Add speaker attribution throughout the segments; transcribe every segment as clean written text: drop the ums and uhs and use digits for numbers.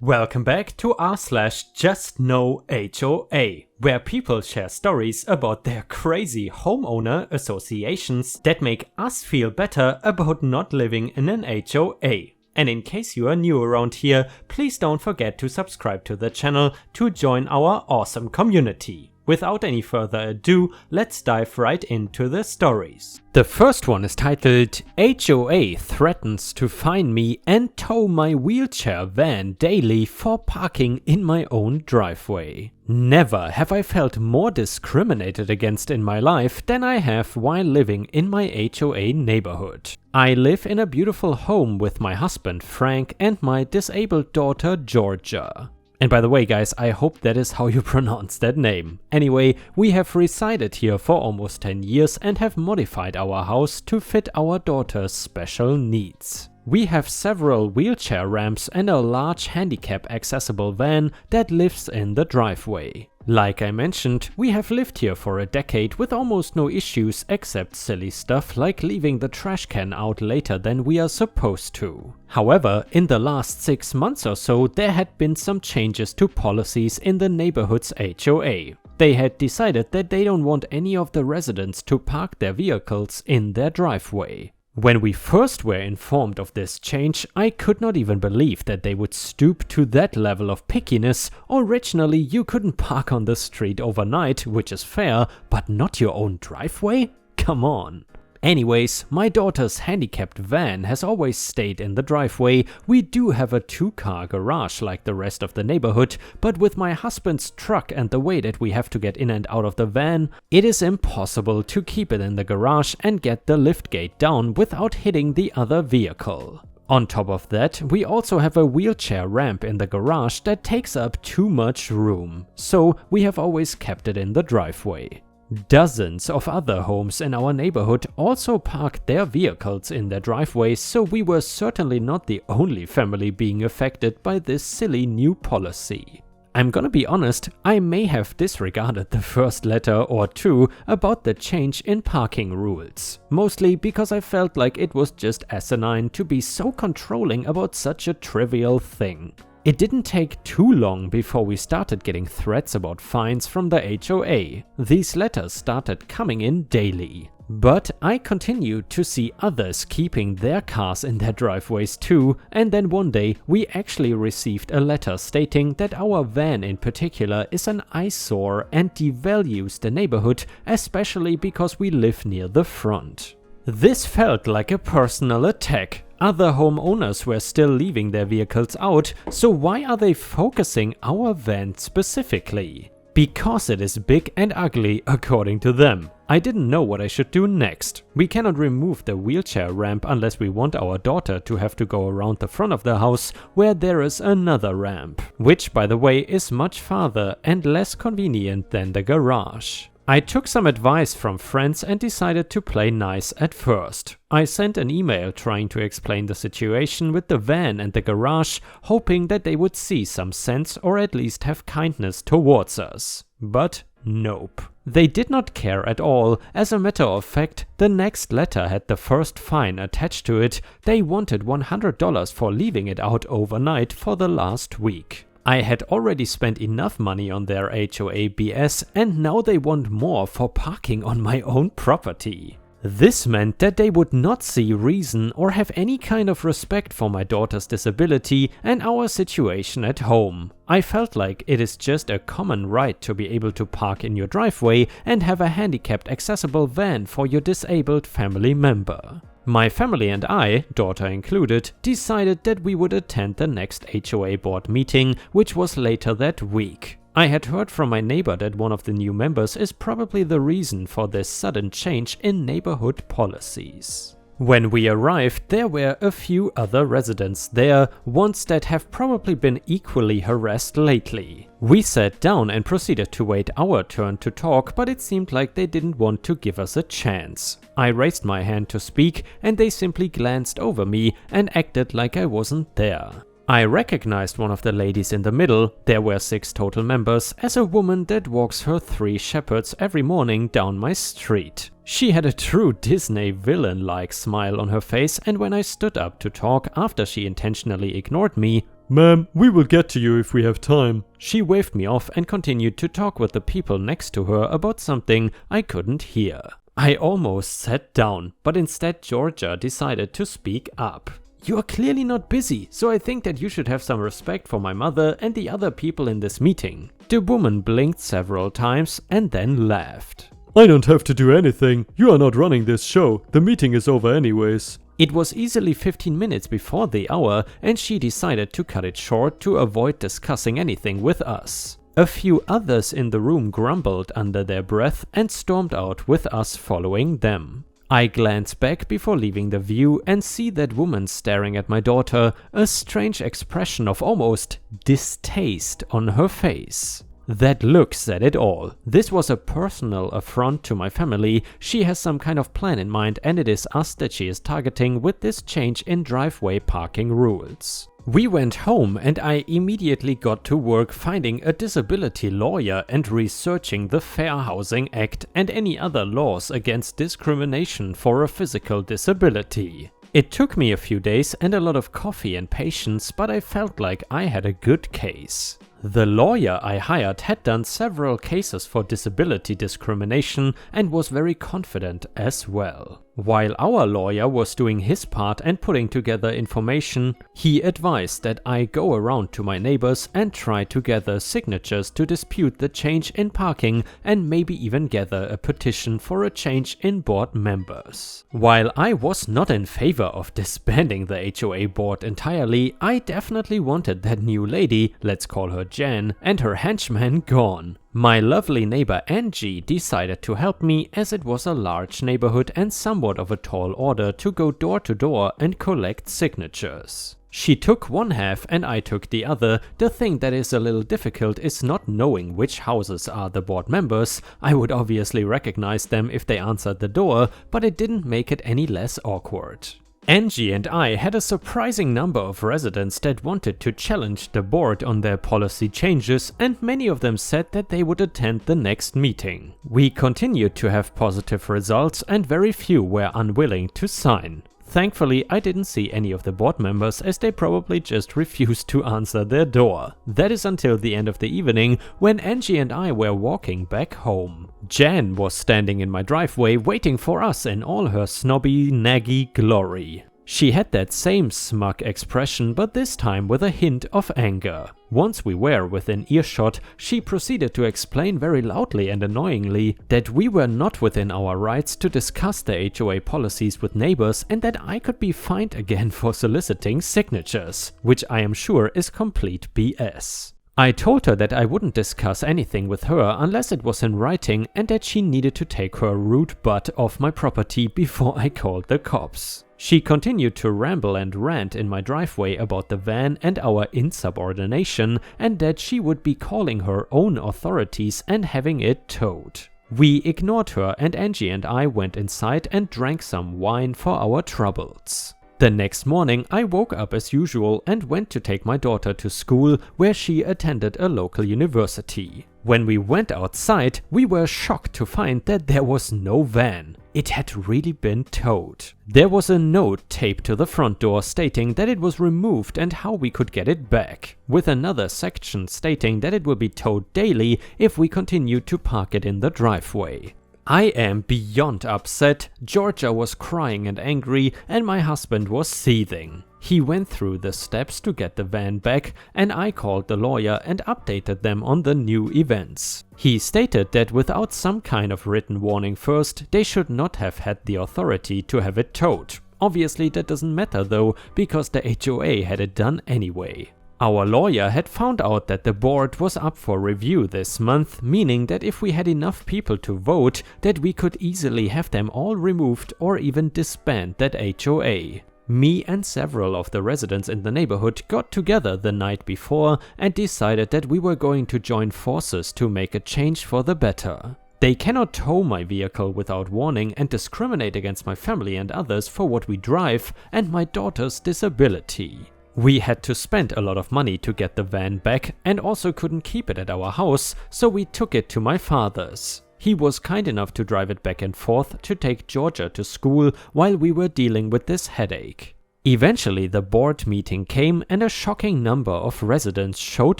Speaker 1: Welcome back to r/justnohoa, where people share stories about their crazy homeowner associations that make us feel better about not living in an HOA. And in case you are new around here, please don't forget to subscribe to the channel to join our awesome community. Without any further ado, let's dive right into the stories. The first one is titled HOA threatens to fine me and tow my wheelchair van daily for parking in my own driveway. Never have I felt more discriminated against in my life than I have while living in my HOA neighborhood. I live in a beautiful home with my husband Frank and my disabled daughter Georgia. And by the way guys, I hope that is how you pronounce that name. Anyway, we have resided here for almost 10 years and have modified our house to fit our daughter's special needs. We have several wheelchair ramps and a large handicap accessible van that lives in the driveway. Like I mentioned, we have lived here for a decade with almost no issues except silly stuff like leaving the trash can out later than we are supposed to. However, in the last 6 months or so, there had been some changes to policies in the neighborhood's HOA. They had decided that they don't want any of the residents to park their vehicles in their driveway. When we first were informed of this change, I could not even believe that they would stoop to that level of pickiness. Originally, you couldn't park on the street overnight, which is fair, but not your own driveway? Come on. Anyways, my daughter's handicapped van has always stayed in the driveway. We do have a 2-car garage like the rest of the neighborhood, but with my husband's truck and the way that we have to get in and out of the van, it is impossible to keep it in the garage and get the liftgate down without hitting the other vehicle. On top of that, we also have a wheelchair ramp in the garage that takes up too much room, so we have always kept it in the driveway. Dozens of other homes in our neighborhood also parked their vehicles in their driveways, so we were certainly not the only family being affected by this silly new policy. I'm gonna be honest, I may have disregarded the first letter or two about the change in parking rules, mostly because I felt like it was just asinine to be so controlling about such a trivial thing. It didn't take too long before we started getting threats about fines from the HOA. These letters started coming in daily. But I continued to see others keeping their cars in their driveways too, and then one day we actually received a letter stating that our van in particular is an eyesore and devalues the neighborhood, especially because we live near the front. This felt like a personal attack. Other homeowners were still leaving their vehicles out, so why are they focusing our van specifically? Because it is big and ugly according to them. I didn't know what I should do next. We cannot remove the wheelchair ramp unless we want our daughter to have to go around the front of the house where there is another ramp, which by the way is much farther and less convenient than the garage. I took some advice from friends and decided to play nice at first. I sent an email trying to explain the situation with the van and the garage, hoping that they would see some sense or at least have kindness towards us. But nope. They did not care at all. As a matter of fact, the next letter had the first fine attached to it. They wanted $100 for leaving it out overnight for the last week. I had already spent enough money on their HOA BS and now they want more for parking on my own property. This meant that they would not see reason or have any kind of respect for my daughter's disability and our situation at home. I felt like it is just a common right to be able to park in your driveway and have a handicapped accessible van for your disabled family member. My family and I, daughter included, decided that we would attend the next HOA board meeting, which was later that week. I had heard from my neighbor that one of the new members is probably the reason for this sudden change in neighborhood policies. When we arrived, there were a few other residents there, ones that have probably been equally harassed lately. We sat down and proceeded to wait our turn to talk, but it seemed like they didn't want to give us a chance. I raised my hand to speak and they simply glanced over me and acted like I wasn't there. I recognized one of the ladies in the middle, there were 6 total members, as a woman that walks her 3 shepherds every morning down my street. She had a true Disney villain-like smile on her face, and when I stood up to talk after she intentionally ignored me, "Ma'am, we will get to you if we have time." She waved me off and continued to talk with the people next to her about something I couldn't hear. I almost sat down, but instead Georgia decided to speak up. "You are clearly not busy, so I think that you should have some respect for my mother and the other people in this meeting." The woman blinked several times and then laughed. "I don't have to do anything. You are not running this show. The meeting is over anyways." It was easily 15 minutes before the hour, and she decided to cut it short to avoid discussing anything with us. A few others in the room grumbled under their breath and stormed out with us following them. I glance back before leaving the view and see that woman staring at my daughter, a strange expression of almost distaste on her face. That look said it all. This was a personal affront to my family. She has some kind of plan in mind, and it is us that she is targeting with this change in driveway parking rules. We went home and I immediately got to work finding a disability lawyer and researching the Fair Housing Act and any other laws against discrimination for a physical disability. It took me a few days and a lot of coffee and patience, but I felt like I had a good case. The lawyer I hired had done several cases for disability discrimination and was very confident as well. While our lawyer was doing his part and putting together information, he advised that I go around to my neighbors and try to gather signatures to dispute the change in parking and maybe even gather a petition for a change in board members. While I was not in favor of disbanding the HOA board entirely, I definitely wanted that new lady, let's call her Jan, and her henchman gone. My lovely neighbor Angie decided to help me, as it was a large neighborhood and somewhat of a tall order to go door to door and collect signatures. She took one half and I took the other. The thing that is a little difficult is not knowing which houses are the board members. I would obviously recognize them if they answered the door, but it didn't make it any less awkward. Angie and I had a surprising number of residents that wanted to challenge the board on their policy changes, and many of them said that they would attend the next meeting. We continued to have positive results and very few were unwilling to sign. Thankfully, I didn't see any of the board members, as they probably just refused to answer their door. That is until the end of the evening, when Angie and I were walking back home. Jan was standing in my driveway waiting for us in all her snobby, naggy glory. She had that same smug expression, but this time with a hint of anger. Once we were within earshot, she proceeded to explain very loudly and annoyingly that we were not within our rights to discuss the HOA policies with neighbors and that I could be fined again for soliciting signatures, which I am sure is complete BS. I told her that I wouldn't discuss anything with her unless it was in writing and that she needed to take her rude butt off my property before I called the cops. She continued to ramble and rant in my driveway about the van and our insubordination, and that she would be calling her own authorities and having it towed. We ignored her, and Angie and I went inside and drank some wine for our troubles. The next morning I woke up as usual and went to take my daughter to school, where she attended a local university. When we went outside, we were shocked to find that there was no van. It had really been towed. There was a note taped to the front door stating that it was removed and how we could get it back, with another section stating that it will be towed daily if we continue to park it in the driveway. I am beyond upset. Georgia was crying and angry, and my husband was seething. He went through the steps to get the van back, and I called the lawyer and updated them on the new events. He stated that without some kind of written warning first, they should not have had the authority to have it towed. Obviously that doesn't matter though, because the HOA had it done anyway. Our lawyer had found out that the board was up for review this month, meaning that if we had enough people to vote, that we could easily have them all removed or even disband that HOA. Me and several of the residents in the neighborhood got together the night before and decided that we were going to join forces to make a change for the better. They cannot tow my vehicle without warning and discriminate against my family and others for what we drive and my daughter's disability. We had to spend a lot of money to get the van back and also couldn't keep it at our house, so we took it to my father's. He was kind enough to drive it back and forth to take Georgia to school while we were dealing with this headache. Eventually the board meeting came and a shocking number of residents showed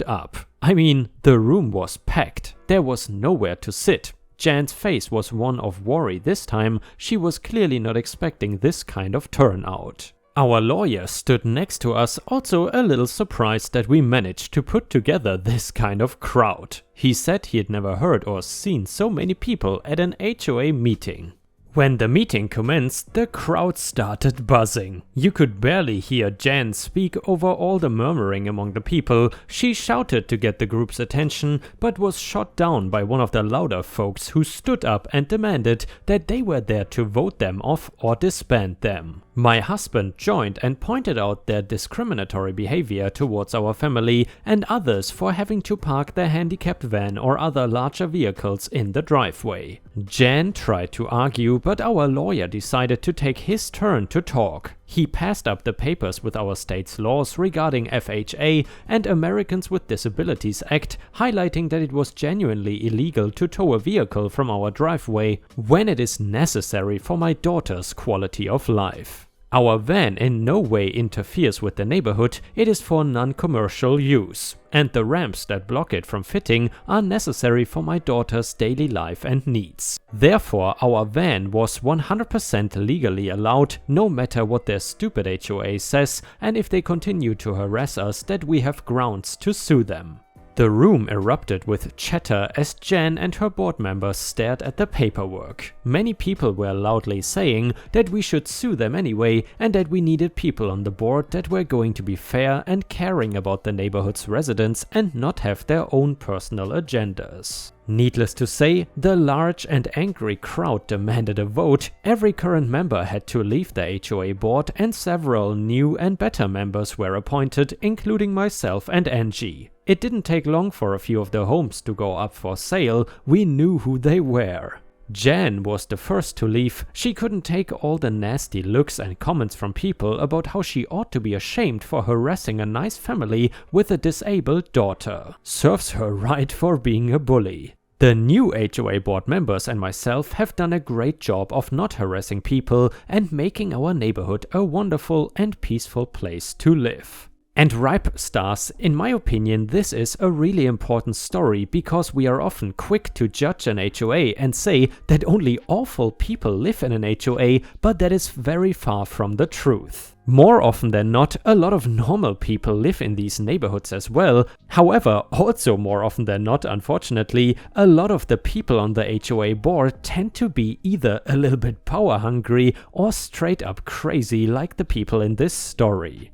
Speaker 1: up. I mean, the room was packed. There was nowhere to sit. Jan's face was one of worry this time. She was clearly not expecting this kind of turnout. Our lawyer stood next to us, also a little surprised that we managed to put together this kind of crowd. He said he had never heard or seen so many people at an HOA meeting. When the meeting commenced, the crowd started buzzing. You could barely hear Jan speak over all the murmuring among the people. She shouted to get the group's attention, but was shot down by one of the louder folks who stood up and demanded that they were there to vote them off or disband them. My husband joined and pointed out their discriminatory behavior towards our family and others for having to park their handicapped van or other larger vehicles in the driveway. Jan tried to argue, but our lawyer decided to take his turn to talk. He passed up the papers with our state's laws regarding FHA and Americans with Disabilities Act, highlighting that it was genuinely illegal to tow a vehicle from our driveway when it is necessary for my daughter's quality of life. Our van in no way interferes with the neighborhood, it is for non-commercial use, and the ramps that block it from fitting are necessary for my daughter's daily life and needs. Therefore, our van was 100% legally allowed, no matter what their stupid HOA says, and if they continue to harass us, that we have grounds to sue them. The room erupted with chatter as Jan and her board members stared at the paperwork. Many people were loudly saying that we should sue them anyway and that we needed people on the board that were going to be fair and caring about the neighborhood's residents and not have their own personal agendas. Needless to say, the large and angry crowd demanded a vote. Every current member had to leave the HOA board and several new and better members were appointed, including myself and Angie. It didn't take long for a few of the homes to go up for sale. We knew who they were. Jan was the first to leave. She couldn't take all the nasty looks and comments from people about how she ought to be ashamed for harassing a nice family with a disabled daughter. Serves her right for being a bully. The new HOA board members and myself have done a great job of not harassing people and making our neighborhood a wonderful and peaceful place to live. And ripe stars, in my opinion, this is a really important story because we are often quick to judge an HOA and say that only awful people live in an HOA, but that is very far from the truth. More often than not, a lot of normal people live in these neighborhoods as well. However, also more often than not, unfortunately, a lot of the people on the HOA board tend to be either a little bit power hungry or straight up crazy like the people in this story.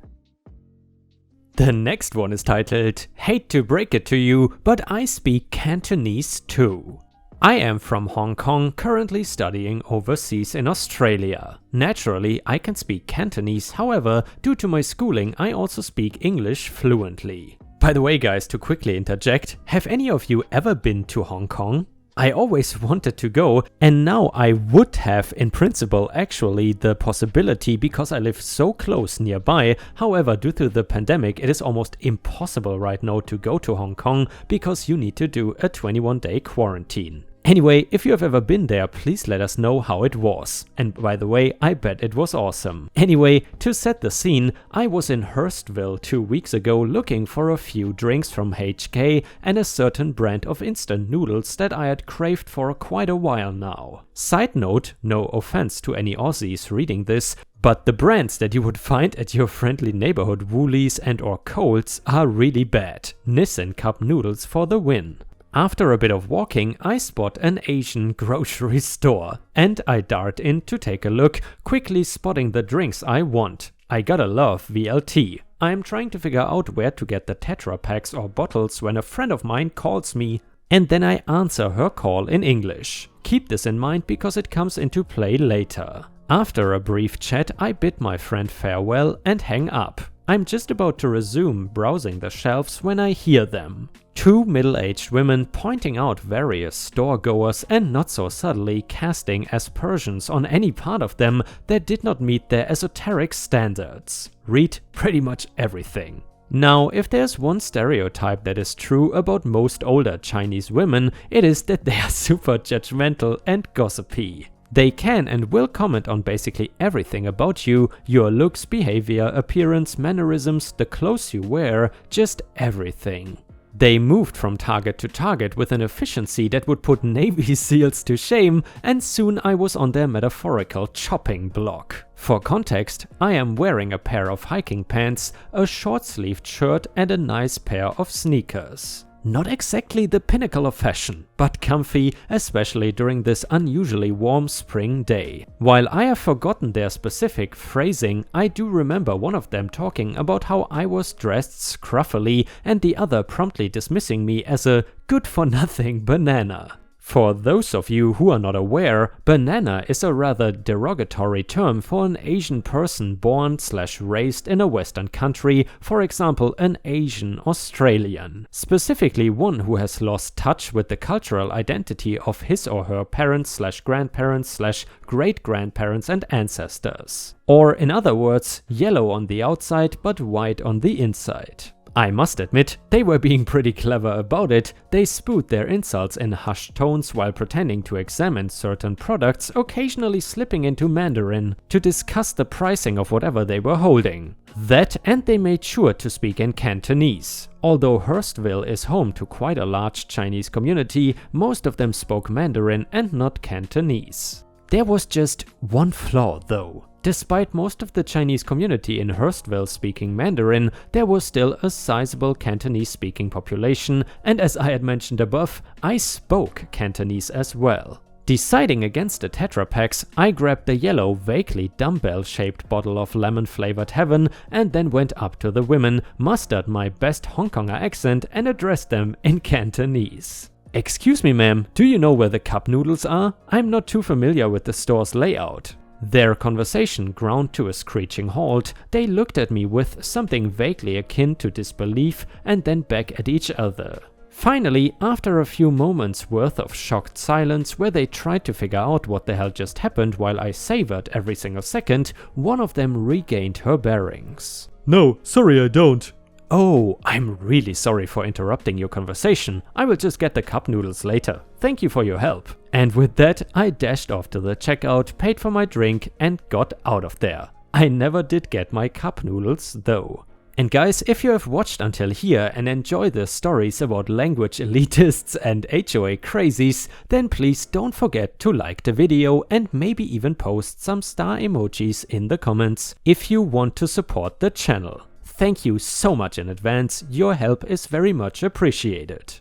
Speaker 1: The next one is titled, "Hate to break it to you, but I speak Cantonese too." I am from Hong Kong, currently studying overseas in Australia. Naturally, I can speak Cantonese, however, due to my schooling, I also speak English fluently. By the way guys, to quickly interject, have any of you ever been to Hong Kong? I always wanted to go, and now I would have in principle actually the possibility because I live so close nearby. However, due to the pandemic, it is almost impossible right now to go to Hong Kong because you need to do a 21-day quarantine. Anyway, if you have ever been there, please let us know how it was. And by the way, I bet it was awesome. Anyway, to set the scene, I was in Hurstville 2 weeks ago looking for a few drinks from HK and a certain brand of instant noodles that I had craved for quite a while now. Side note, no offense to any Aussies reading this, but the brands that you would find at your friendly neighborhood Woolies and or Coles are really bad. Nissin Cup noodles for the win. After a bit of walking, I spot an Asian grocery store, and I dart in to take a look, quickly spotting the drinks I want. I gotta love VLT. I'm trying to figure out where to get the Tetra packs or bottles when a friend of mine calls me, and then I answer her call in English. Keep this in mind because it comes into play later. After a brief chat, I bid my friend farewell and hang up. I'm just about to resume browsing the shelves when I hear them. Two middle-aged women pointing out various store-goers and not so subtly casting aspersions on any part of them that did not meet their esoteric standards. Read pretty much everything. Now, if there's one stereotype that is true about most older Chinese women, it is that they are super judgmental and gossipy. They can and will comment on basically everything about you, your looks, behavior, appearance, mannerisms, the clothes you wear, just everything. They moved from target to target with an efficiency that would put Navy SEALs to shame, and soon I was on their metaphorical chopping block. For context, I am wearing a pair of hiking pants, a short-sleeved shirt and a nice pair of sneakers. Not exactly the pinnacle of fashion, but comfy, especially during this unusually warm spring day. While I have forgotten their specific phrasing, I do remember one of them talking about how I was dressed scruffily and the other promptly dismissing me as a good-for-nothing banana. For those of you who are not aware, banana is a rather derogatory term for an Asian person born/raised in a Western country, for example an Asian Australian. Specifically one who has lost touch with the cultural identity of his or her parents/grandparents/great-grandparents and ancestors. Or in other words, yellow on the outside but white on the inside. I must admit, they were being pretty clever about it. They spewed their insults in hushed tones while pretending to examine certain products, occasionally slipping into Mandarin to discuss the pricing of whatever they were holding. That, and they made sure to speak in Cantonese. Although Hurstville is home to quite a large Chinese community, most of them spoke Mandarin and not Cantonese. There was just one flaw though. Despite most of the Chinese community in Hurstville speaking Mandarin, there was still a sizable Cantonese-speaking population, and as I had mentioned above, I spoke Cantonese as well. Deciding against the Tetra Paks, I grabbed the yellow, vaguely dumbbell-shaped bottle of lemon-flavored heaven and then went up to the women, mustered my best Hong Konger accent and addressed them in Cantonese. "Excuse me ma'am, do you know where the cup noodles are? I'm not too familiar with the store's layout." Their conversation ground to a screeching halt. They looked at me with something vaguely akin to disbelief and then back at each other. Finally, after a few moments worth of shocked silence where they tried to figure out what the hell just happened while I savored every single second, one of them regained her bearings.
Speaker 2: "No, sorry I don't."
Speaker 1: "Oh, I'm really sorry for interrupting your conversation. I will just get the cup noodles later. Thank you for your help." And with that, I dashed off to the checkout, paid for my drink and got out of there. I never did get my cup noodles though. And guys, if you have watched until here and enjoy the stories about language elitists and HOA crazies, then please don't forget to like the video and maybe even post some star emojis in the comments if you want to support the channel. Thank you so much in advance, your help is very much appreciated.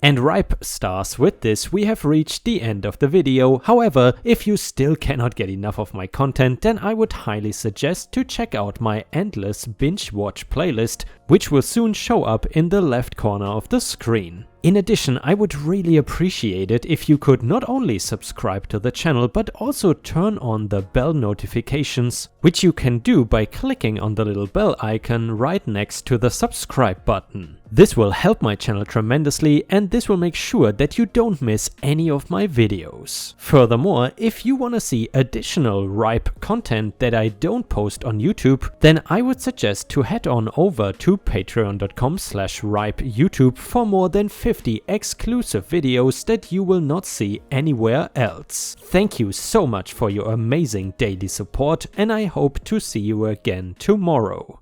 Speaker 1: And ripe stars, with this we have reached the end of the video. However, if you still cannot get enough of my content, then I would highly suggest to check out my endless binge watch playlist, which will soon show up in the left corner of the screen. In addition, I would really appreciate it if you could not only subscribe to the channel but also turn on the bell notifications, which you can do by clicking on the little bell icon right next to the subscribe button. This will help my channel tremendously and this will make sure that you don't miss any of my videos. Furthermore, if you want to see additional ripe content that I don't post on YouTube, then I would suggest to head on over to patreon.com/ripeyoutube for more than 50 exclusive videos that you will not see anywhere else. Thank you so much for your amazing daily support and I hope to see you again tomorrow.